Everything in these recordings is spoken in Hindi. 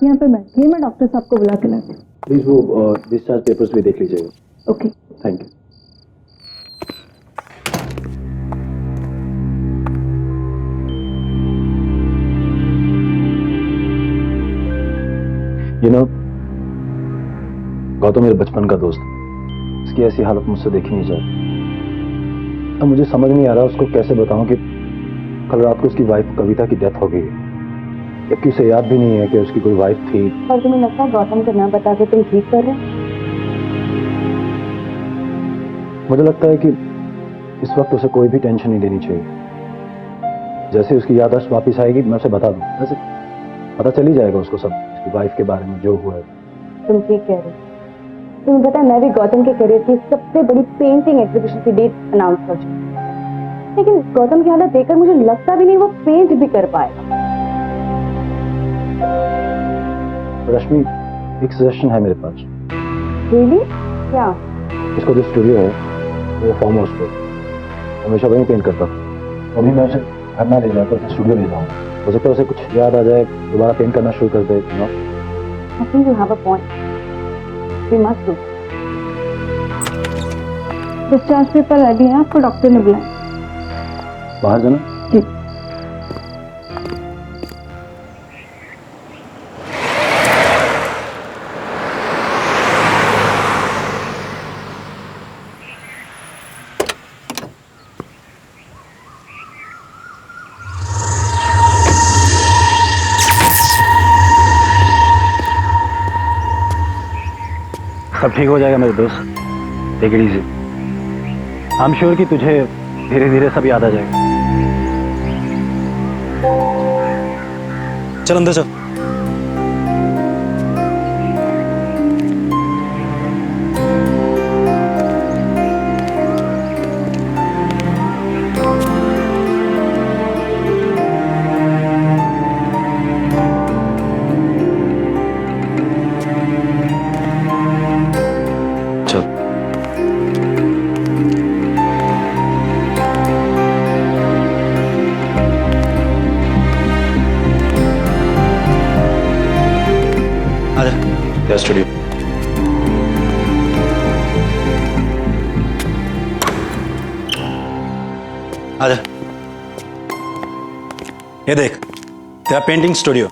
आप यहाँ पे बैठिए, मैं डॉक्टर साहब को बुला के लाती हूँ। प्लीज वो डिस्चार्ज पेपर्स भी देख लीजिएगा। ओके। Thank you. गौतम मेरे बचपन का दोस्त, इसकी ऐसी हालत मुझसे देखी नहीं जाती। अब मुझे समझ नहीं आ रहा उसको कैसे बताऊं कि कल रात को उसकी वाइफ कविता की डेथ हो गई, जबकि उसे याद भी नहीं है कि उसकी कोई वाइफ थी। पर तुम्हें लगता है गौतम को ना बता के तुम ठीक कर रहे हो? मुझे लगता है कि इस वक्त उसे कोई भी टेंशन नहीं लेनी चाहिए। जैसे उसकी याददाश्त वापस आएगी मैं उसे बता दूं, वैसे पता चल ही जाएगा उसको सब उसकी वाइफ के बारे में जो हुआ है। तुम ठीक कह रहे हो। तुम्हें पता है मैं भी गौतम के करियर की सबसे बड़ी पेंटिंग एग्जीबिशन की डेट अनाउंस कर चुकी हूँ, लेकिन गौतम की हालत देखकर मुझे लगता भी नहीं वो पेंट भी कर पाएगा। रश्मि, एक सजेशन है मेरे पास। रियली? क्या? इसको जो स्टूडियो है वो फार्म हाउस पे, हमेशा वहीं पेंट करता था। अभी मैं उसे घर ना ले जाकर उसे स्टूडियो ले जाऊँ, हो सकता है उसे कुछ याद आ जाए, दोबारा पेंट करना शुरू कर दे। I think you have a point. We must do. Discharge paper ready है, आपको डॉक्टर ने बुलाया। बाहर जाना? जी। सब ठीक हो जाएगा मेरे दोस्त, take it easy. I am sure कि तुझे धीरे धीरे सब याद आ जाएगा। चल अंदर चल। स्टूडियो आजा। ये देख तेरा पेंटिंग स्टूडियो,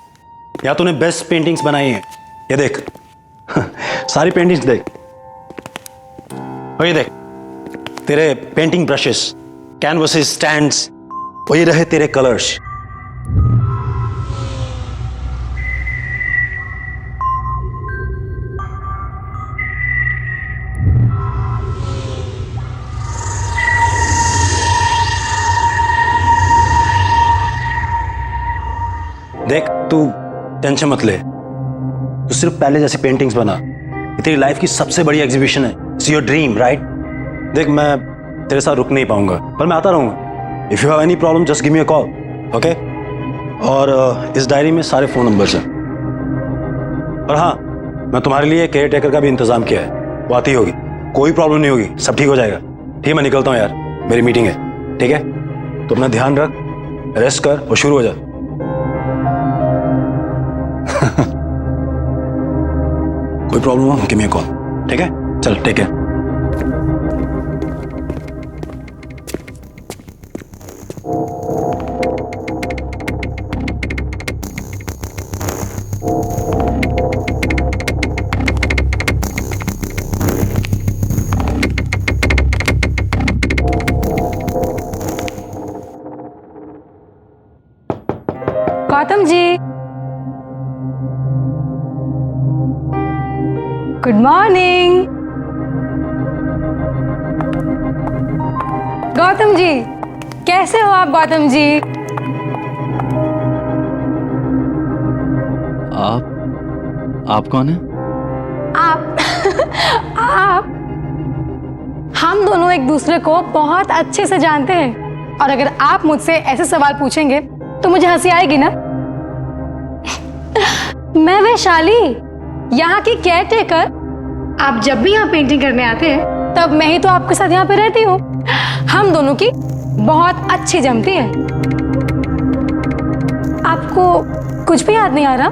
या तूने बेस्ट पेंटिंग्स बनाई हैं। ये देख सारी पेंटिंग्स देख, और ये देख तेरे पेंटिंग ब्रशेस, कैनवसेस, स्टैंड्स, वही रहे तेरे कलर्स। देख तू टेंशन मत ले, तू सिर्फ पहले जैसी पेंटिंग्स बना। ये तेरी लाइफ की सबसे बड़ी एग्जीबिशन है, इट्स योर ड्रीम राइट। देख मैं तेरे साथ रुक नहीं पाऊंगा, पर मैं आता रहूंगा। If you have any problem just give me a call, okay. और इस डायरी में सारे फोन नंबर्स हैं। और हाँ, मैं तुम्हारे लिए केयर टेकर का भी इंतजाम किया है, वो आती होगी, कोई प्रॉब्लम नहीं होगी, सब ठीक हो जाएगा। ठीक है, मैं निकलता हूँ यार, मेरी मीटिंग है। ठीक है, तो अपना ध्यान रख, रेस्ट कर और शुरू हो जा। कोई प्रॉब्लम हो गिव मी अ कॉल, ठीक है? चल take care. Gautam ji, good morning. Gautam ji, कैसे हो आप गौतम जी? आप कौन है? आप आप हम दोनों एक दूसरे को बहुत अच्छे से जानते हैं, और अगर आप मुझसे ऐसे सवाल पूछेंगे तो मुझे हंसी आएगी ना। मैं वैशाली, यहाँ की केयर टेकर। आप जब भी यहाँ पेंटिंग करने आते हैं तब मैं ही तो आपके साथ यहाँ पे रहती हूँ। हम दोनों की बहुत अच्छी जमती है। आपको कुछ भी याद नहीं आ रहा?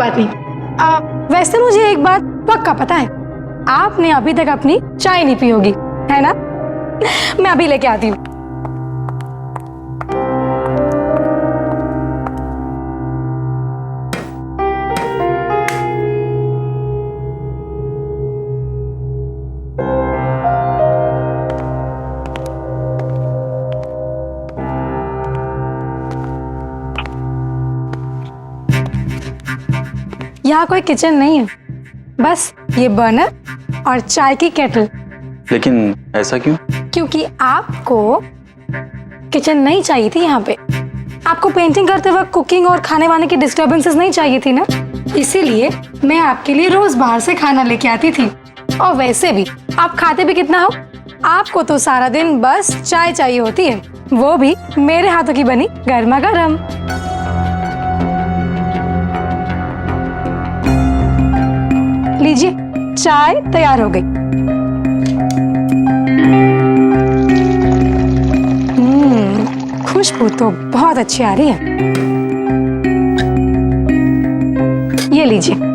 बात नहीं। वैसे मुझे एक बात पक्का पता है, आपने अभी तक अपनी चाय नहीं पी होगी, है ना? मैं अभी लेके आती हूँ। यहाँ कोई किचन नहीं है, बस ये बर्नर और चाय की केटल। लेकिन ऐसा क्यों? क्योंकि आपको किचन नहीं चाहिए थी यहाँ पे। आपको पेंटिंग करते वक्त कुकिंग और खाने वाने की डिस्टरबेंसेस नहीं चाहिए थी ना, इसीलिए मैं आपके लिए रोज बाहर से खाना लेके आती थी। और वैसे भी आप खाते भी कितना हो, आपको तो सारा दिन बस चाय चाहिए होती है, वो भी मेरे हाथों की बनी गर्मा गर्म। लीजिए, चाय तैयार हो गई। खुशबू तो बहुत अच्छी आ रही है। ये लीजिए।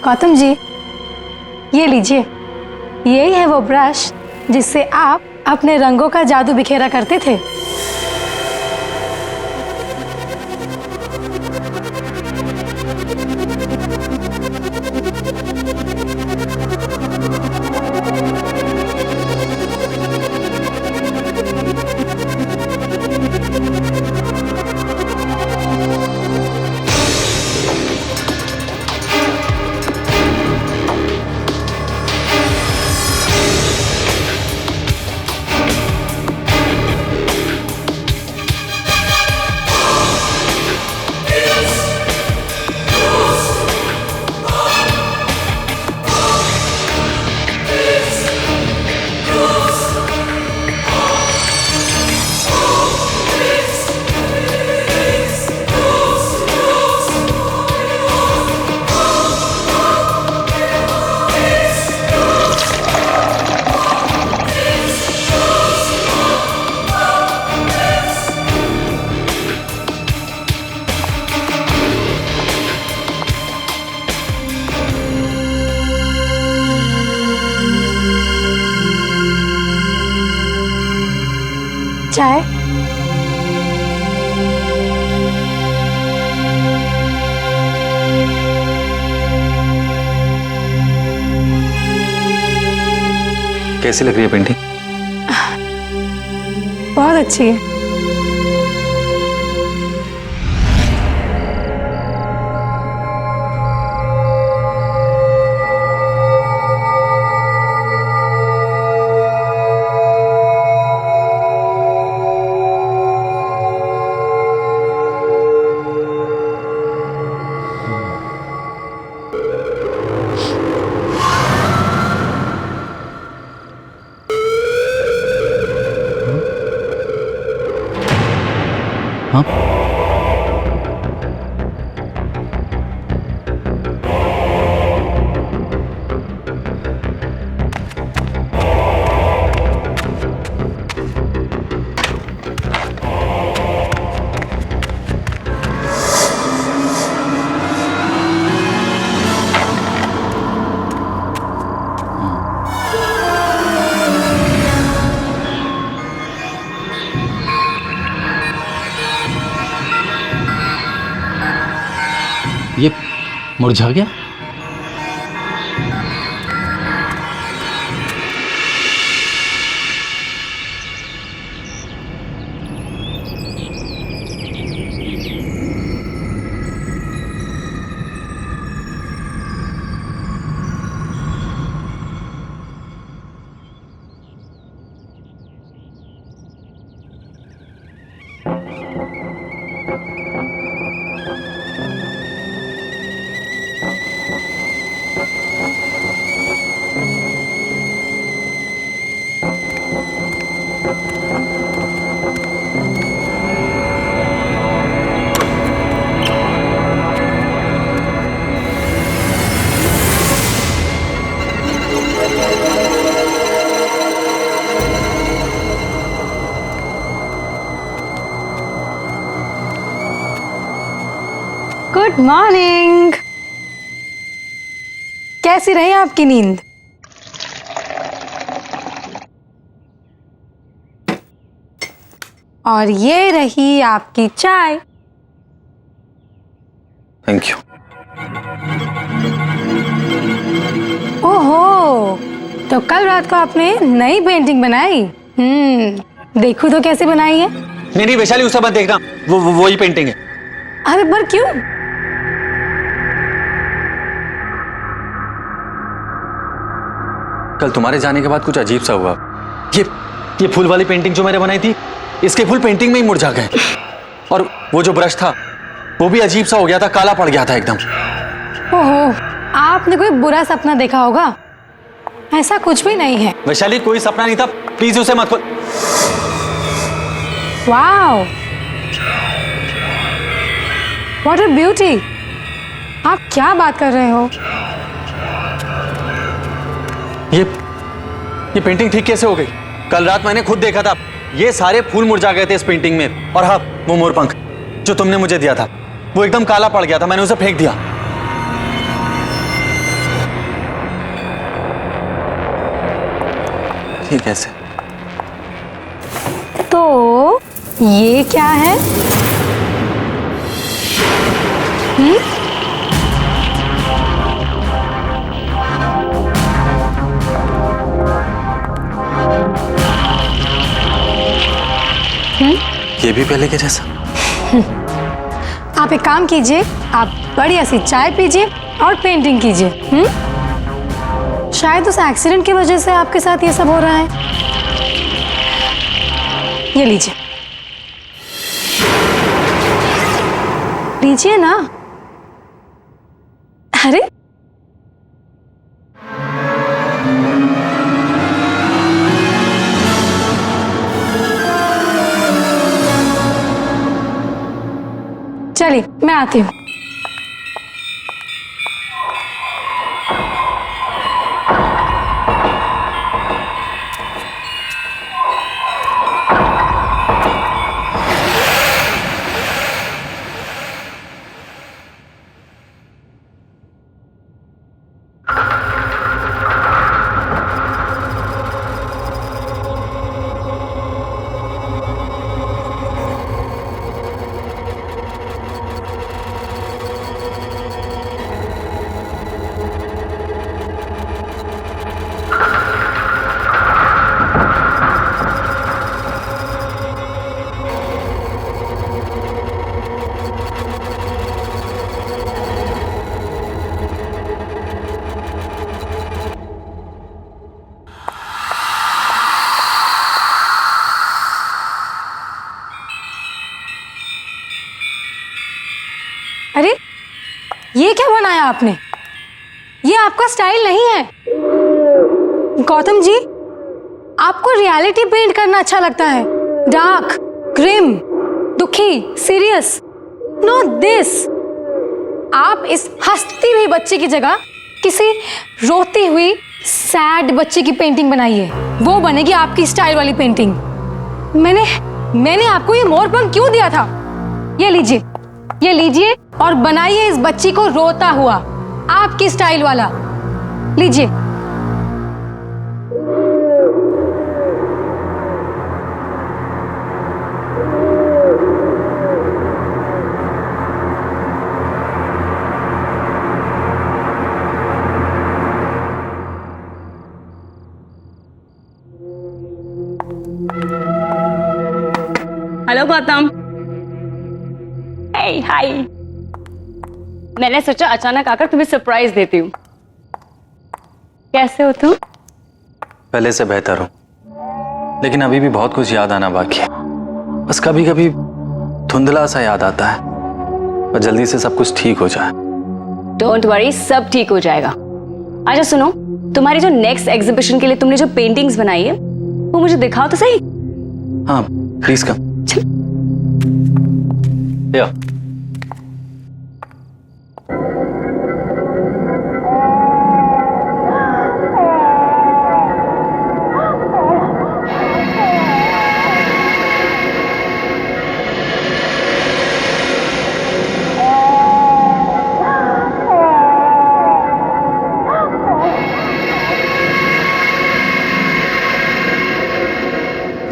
गौतम जी, ये लीजिए, यही है वो ब्रश जिससे आप अपने रंगों का जादू बिखेरा करते थे। चाय? कैसी लग रही है पेंटिंग? बहुत अच्छी है। हाँ? ये मुरझा गया? Good morning. कैसी रही आपकी नींद? और ये रही आपकी चाय। Thank you. ओहो, तो कल रात को आपने नई पेंटिंग बनाई? देखूं तो कैसे बनाई है? नहीं वैशाली, उसे मत देखना, वही पेंटिंग है। अरे पर क्यों? कल तुम्हारे जाने के बाद कुछ अजीब सा हुआ। ये फूल वाली पेंटिंग जो मैंने बनाई थी, इसके फूल पेंटिंग में ही मुरझा गए। और वो जो ब्रश था वो भी अजीब सा हो गया था, काला पड़ गया था एकदम। ओहो, आपने कोई बुरा सपना देखा होगा। ऐसा कुछ भी नहीं है। वैशाली, कोई सपना नहीं था, प्लीज उसे मत खोल। Wow, what a beauty. आप क्या बात कर रहे हो? ये पेंटिंग ठीक कैसे हो गई? कल रात मैंने खुद देखा था, ये सारे फूल मुरझा गए थे इस पेंटिंग में। और हाँ, वो मोरपंख जो तुमने मुझे दिया था वो एकदम काला पड़ गया था, मैंने उसे फेंक दिया। ये कैसे? तो ये क्या है? ये भी पहले के जैसा। आप एक काम कीजिए, आप बढ़िया सी चाय पीजिए और पेंटिंग कीजिए। शायद उस एक्सीडेंट की वजह से आपके साथ ये सब हो रहा है। ये लीजिए, लीजिए ना। अरे चलिए, मैं आती हूँ। अरे ये क्या बनाया आपने? ये आपका स्टाइल नहीं है। गौतम जी, आपको रियलिटी पेंट करना अच्छा लगता है। डार्क, ग्रिम, दुखी, सीरियस। Not this. आप इस हंसती हुई बच्चे की जगह किसी रोती हुई सैड बच्चे की पेंटिंग बनाइए। वो बनेगी आपकी स्टाइल वाली पेंटिंग। मैंने आपको ये मोरपंख क्यों दिया था? ये लीजिए और बनाइए इस बच्ची को रोता हुआ, आपकी स्टाइल वाला। लीजिए। हेलो गौतम। हाय। मैंने सोचा अचानक आकर तुम्हें सरप्राइज देती हूँ। कैसे हो तुम? पहले से बेहतर हूं, लेकिन अभी भी बहुत कुछ याद आना बाकी है। बस कभी कभी धुंधला सा याद आता है, पर जल्दी से सब कुछ ठीक हो जाए। डोंट वरी, सब ठीक हो जाएगा। अच्छा सुनो, तुम्हारी जो नेक्स्ट एग्जीबिशन के लिए तुमने जो पेंटिंग्स बनाई है वो मुझे दिखाओ तो सही। हाँ प्लीज कम। या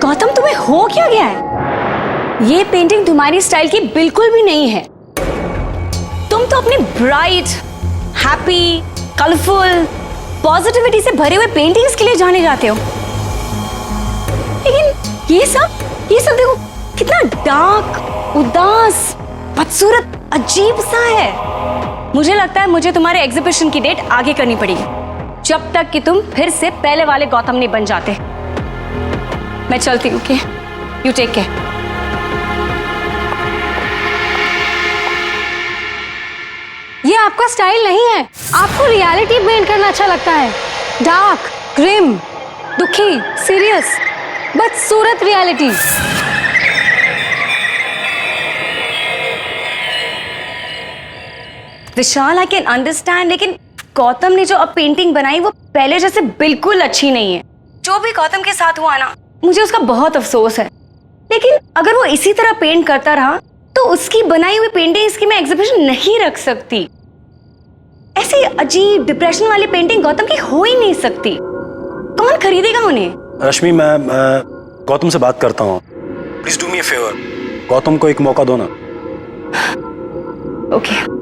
गौतम, तुम्हें हो क्या गया है? ये पेंटिंग तुम्हारी स्टाइल की बिल्कुल भी नहीं है। तुम तो अपनी ब्राइट, हैप्पी, कलरफुल, पॉजिटिविटी से भरे हुए पेंटिंग्स के लिए जाने जाते हो, लेकिन ये सब देखो कितना डार्क, उदास, बदसूरत, अजीब सा है। मुझे लगता है मुझे तुम्हारे एग्जीबिशन की डेट आगे करनी पड़ेगी, जब तक कि तुम फिर से पहले वाले गौतम नहीं बन जाते। मैं चलती हूँ, यू टेक केयर। ये आपका स्टाइल नहीं है। आपको रियलिटी पेंट करना अच्छा लगता है। डार्क, ग्रिम, दुखी, सीरियस, बदसूरत reality. Vishal, I can understand, लेकिन गौतम ने जो अब पेंटिंग बनाई वो पहले जैसे बिल्कुल अच्छी नहीं है। जो भी गौतम के साथ हुआ ना, मुझे उसका बहुत अफसोस है। लेकिन अगर वो इसी तरह पेंट करता रहा तो उसकी बनाई हुई पेंटिंग्स की मैं एग्जीबिशन नहीं रख सकती। ऐसी अजीब डिप्रेशन वाली पेंटिंग गौतम की हो ही नहीं सकती। कौन खरीदेगा उन्हें? रश्मि, मैं गौतम से बात करता हूँ। Please do me a favour, Gautam को एक मौका दो ना। ओके।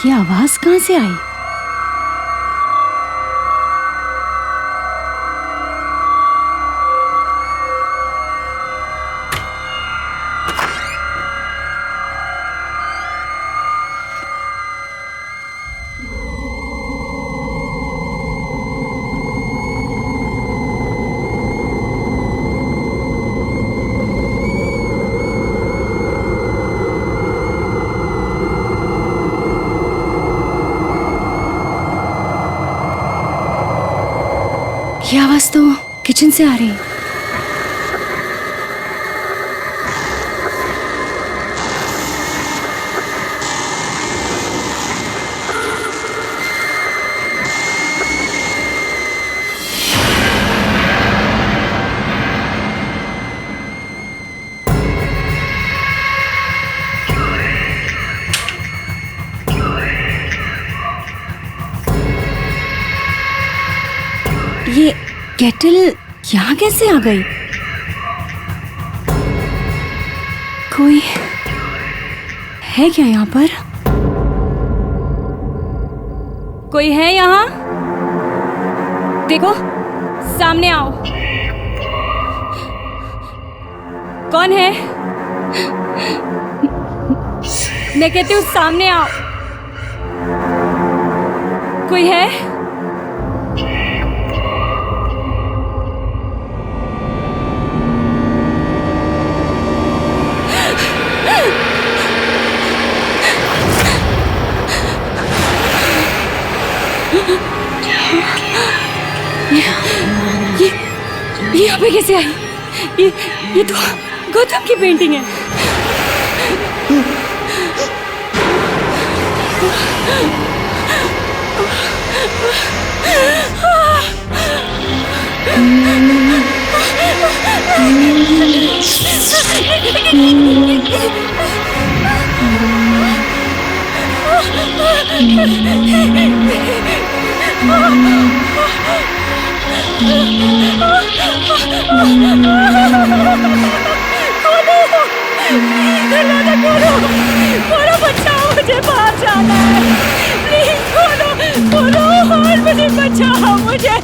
ये आवाज कहां से आई? ये आवाज तो किचन से आ रही है। ये केटल यहाँ कैसे आ गई? कोई है क्या यहाँ पर? कोई है यहाँ? देखो, सामने आओ। कौन है? मैं कहती हूँ सामने आओ। कोई है? ये यहाँ पे कैसे आई? ये तो गौतम की पेंटिंग है। दरवाजा खोलो, खोलो, बचाओ, मुझे बाहर जाना है। प्लीज खोलो, खोलो और मुझे बचाओ, मुझे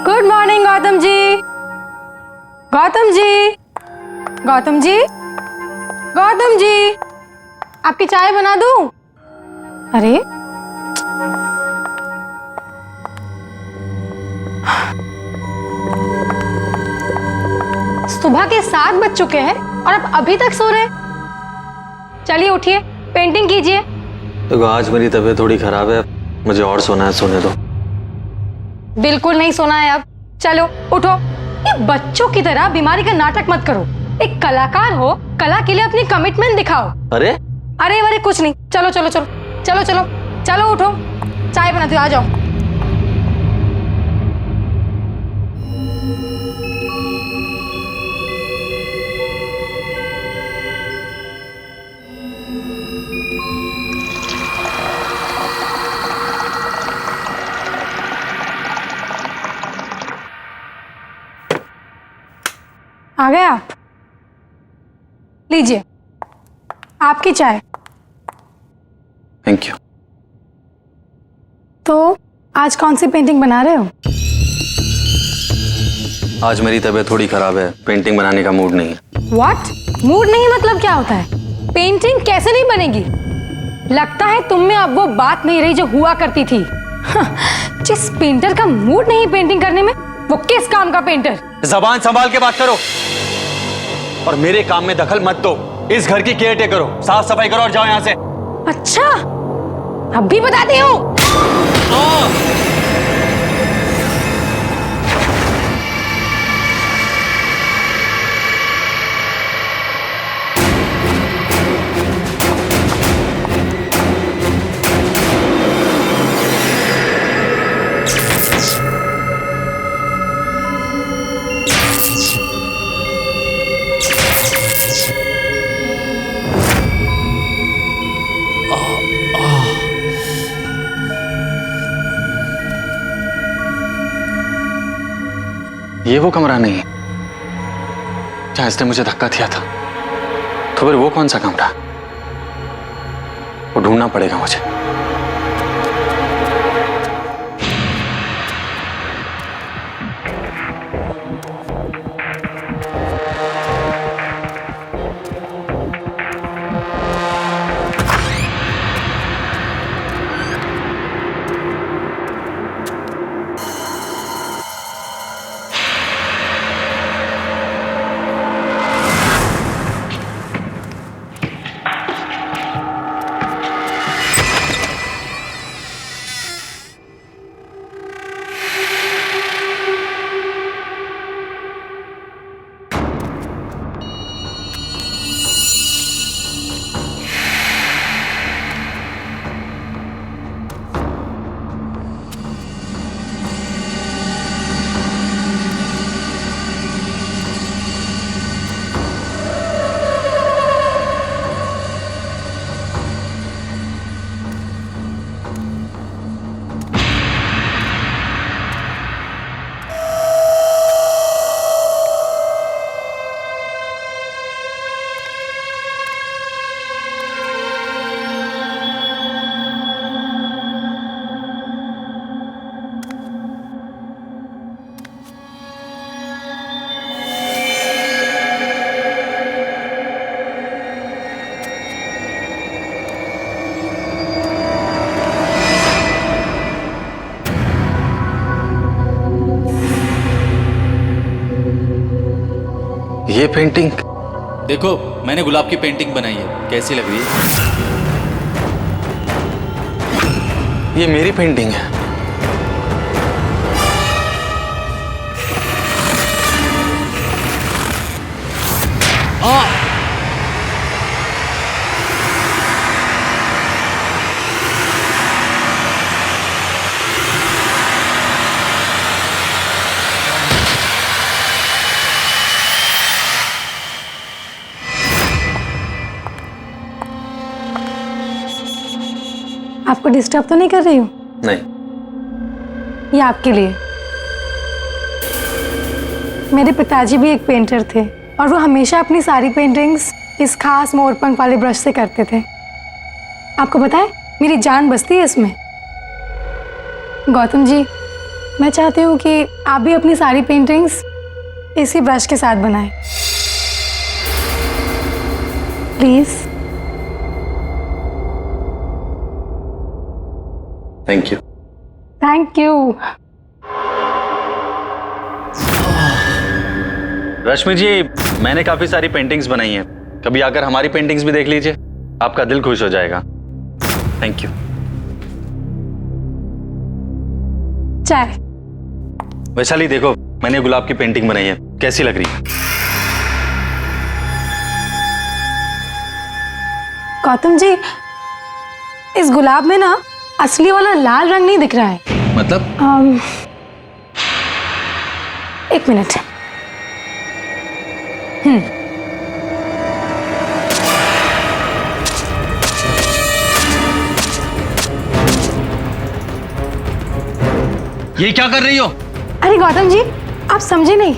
गुड मॉर्निंग गौतम जी। गौतम जी, गौतम जी, गौतम जी, आपकी चाय बना दूं? अरे सुबह के 7 बज चुके हैं और आप अभी तक सो रहे हैं। चलिए उठिए, पेंटिंग कीजिए। देखो आज मेरी तबीयत थोड़ी खराब है, मुझे और सोना है, सोने दो। बिल्कुल नहीं सोना है अब। चलो उठो। ये बच्चों की तरह बीमारी का नाटक मत करो। एक कलाकार हो, कला के लिए अपनी कमिटमेंट दिखाओ। अरे अरे वरे कुछ नहीं। चलो चलो चलो चलो चलो चलो उठो, चाय बनाती हूँ, आ जाओ। आ गए आप? लीजिए आपकी चाय। Thank you. तो आज कौन सी पेंटिंग बना रहे हो? आज मेरी तबीयत थोड़ी खराब है, पेंटिंग बनाने का मूड नहीं है। व्हाट? मूड नहीं मतलब क्या होता है? पेंटिंग कैसे नहीं बनेगी? लगता है तुम में अब वो बात नहीं रही जो हुआ करती थी। जिस पेंटर का मूड नहीं पेंटिंग करने में, वो किस काम का पेंटर? जबान संभाल के बात करो और मेरे काम में दखल मत दो। इस घर की केयर टेकर करो, साफ सफाई करो और जाओ यहां से। अच्छा, अब भी बताती हूँ। ये वो कमरा नहीं है जहां इसने मुझे धक्का दिया था। तो फिर वो कौन सा कमरा? वो ढूंढना पड़ेगा मुझे। ये पेंटिंग देखो, मैंने गुलाब की पेंटिंग बनाई है, कैसी लग रही है? ये मेरी पेंटिंग है। आपको डिस्टर्ब तो नहीं कर रही हूँ? नहीं। ये आपके लिए। मेरे पिताजी भी एक पेंटर थे और वो हमेशा अपनी सारी पेंटिंग्स इस खास मोरपंख वाले ब्रश से करते थे। आपको पता है, मेरी जान बसती है इसमें। गौतम जी, मैं चाहती हूँ कि आप भी अपनी सारी पेंटिंग्स इसी ब्रश के साथ बनाएं। Please. Thank you. Thank you. Rashmi ji, मैंने काफी सारी पेंटिंग्स बनाई हैं, कभी आकर हमारी पेंटिंग्स भी देख लीजिए, आपका दिल खुश हो जाएगा। Thank you. चाय। वैशाली देखो, मैंने गुलाब की पेंटिंग बनाई है, कैसी लग रही है? गौतम जी, इस गुलाब में ना असली वाला लाल रंग नहीं दिख रहा है। मतलब? एक मिनट। ये क्या कर रही हो? अरे गौतम जी, आप समझे नहीं।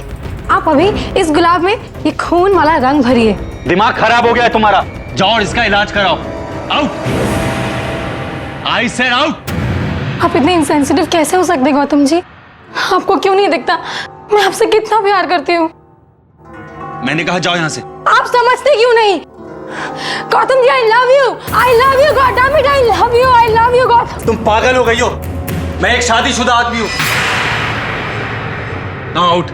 आप अभी इस गुलाब में ये खून वाला रंग भरिए। दिमाग खराब हो गया है तुम्हारा, जाओ और इसका इलाज कराओ। आउट। I said out. आप इतने इंसेंसिटिव कैसे हो सकते गौतम जी? आपको क्यों नहीं दिखता मैं आपसे कितना प्यार करती हूँ? मैंने कहा जाओ यहाँ से। आप समझते क्यों नहीं? Gautam ji, I love you Gautam, I love you Gautam. तुम पागल हो गई हो, मैं एक शादीशुदा आदमी हूँ। Now out.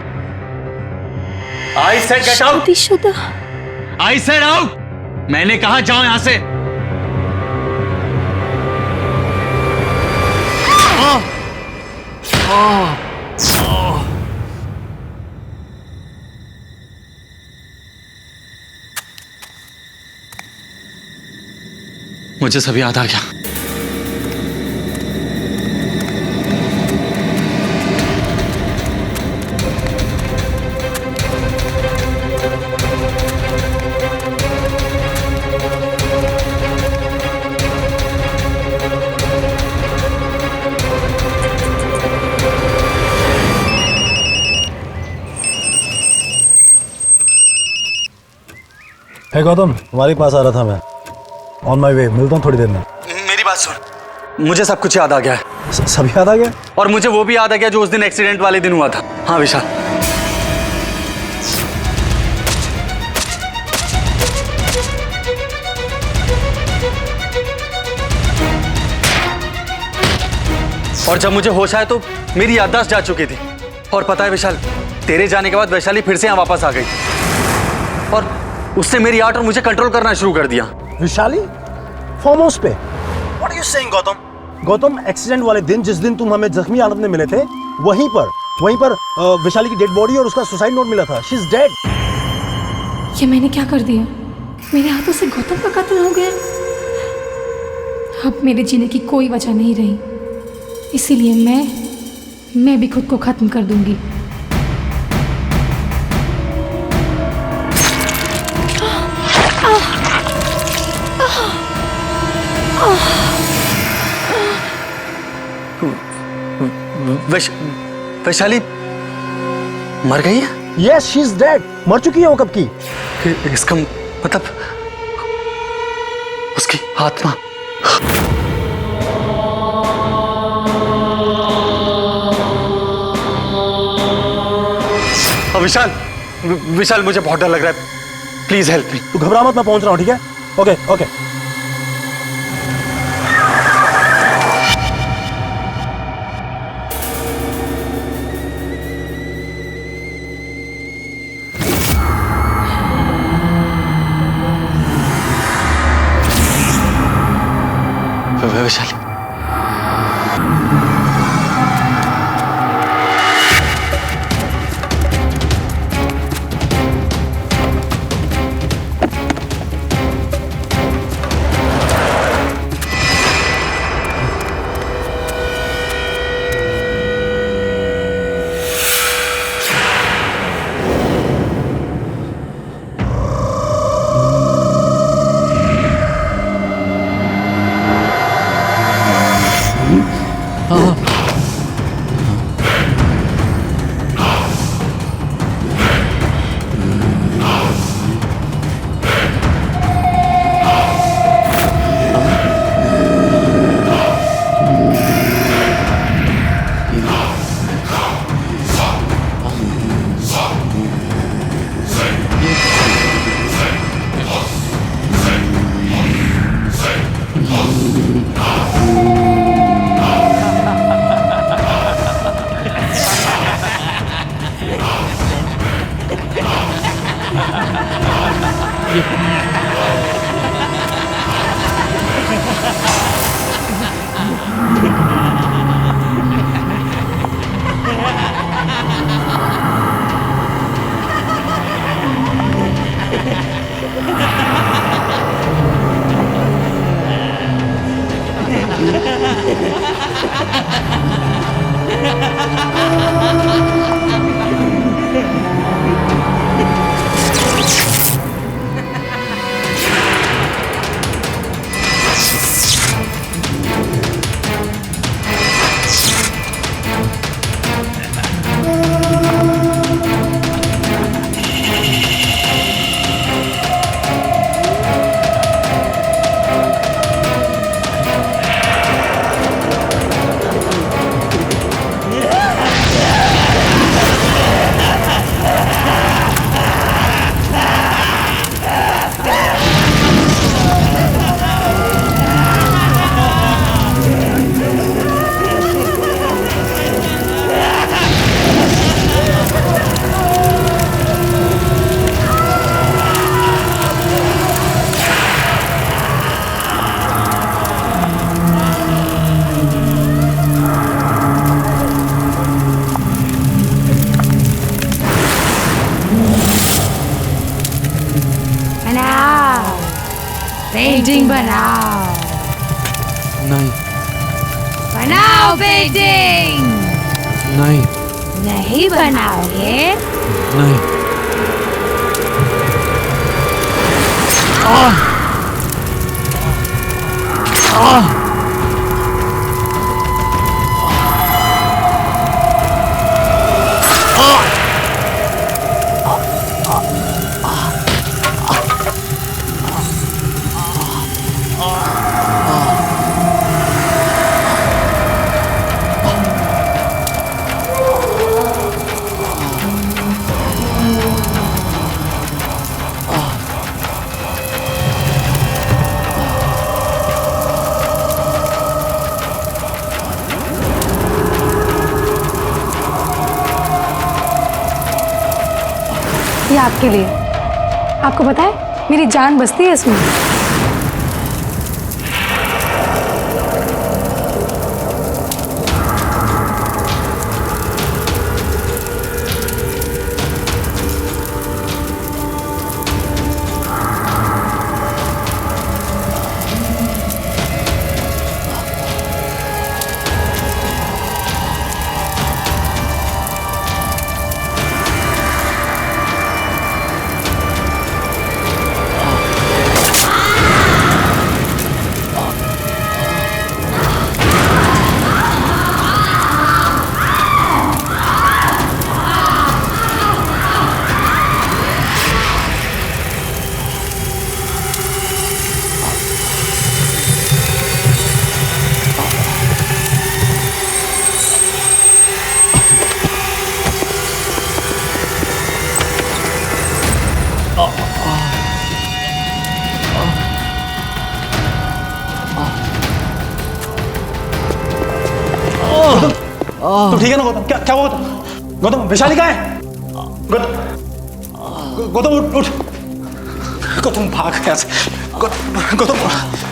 I said get out. शादीशुदा? I said out. मैंने कहा जाओ यहाँ से। मुझे सब याद आ गया। है गौतम, तुम्हारे पास आ रहा था मैं। ऑन माई वे, मिलता हूँ थोड़ी देर में। मेरी बात सुन, मुझे सब कुछ याद आ गया है। सब याद आ गया? और मुझे वो भी याद आ गया जो उस दिन एक्सीडेंट वाले दिन हुआ था। हाँ विशाल, और जब मुझे होश आया तो मेरी याददाश्त जा चुकी थी। और पता है विशाल, तेरे जाने के बाद वैशाली फिर से यहाँ वापस आ गई और उसने मेरी आर्ट और मुझे कंट्रोल करना शुरू कर दिया। विशाली फार्म हाउस पे? What are you saying Gautam? Gautam, accident वाले दिन जिस दिन तुम हमें जख्मी हालत में मिले थे, वहीं पर विशाली की डेड बॉडी और उसका सुसाइड नोट मिला था। She is dead. ये मैंने क्या कर दिया? मेरे हाथों से गौतम का कत्ल हो गया। अब मेरे जीने की कोई वजह नहीं रही, इसीलिए मैं भी खुद को खत्म कर दूंगी। वैशाली मर गई है? Yes, she is dead. मर चुकी है वो कब की। इसका मतलब उसकी आत्मा। विशाल, विशाल मुझे बहुत डर लग रहा है, प्लीज हेल्प मी। तू घबरा मत, मैं पहुंच रहा हूँ, ठीक है? Okay okay. वैशाली। पेंटिंग बनाओ। नहीं बनाओ पेंटिंग। नहीं नहीं बनाओगे? नहीं। ये आपके लिए। आपको पता है मेरी जान बसती है इसमें। तुम ठीक है ना गौतम? क्या क्या हुआ गौतम? गौतम वैशाली कहाँ है? गौतम गौतम उठ उठ। गौतम भाग यहाँ से। गौतम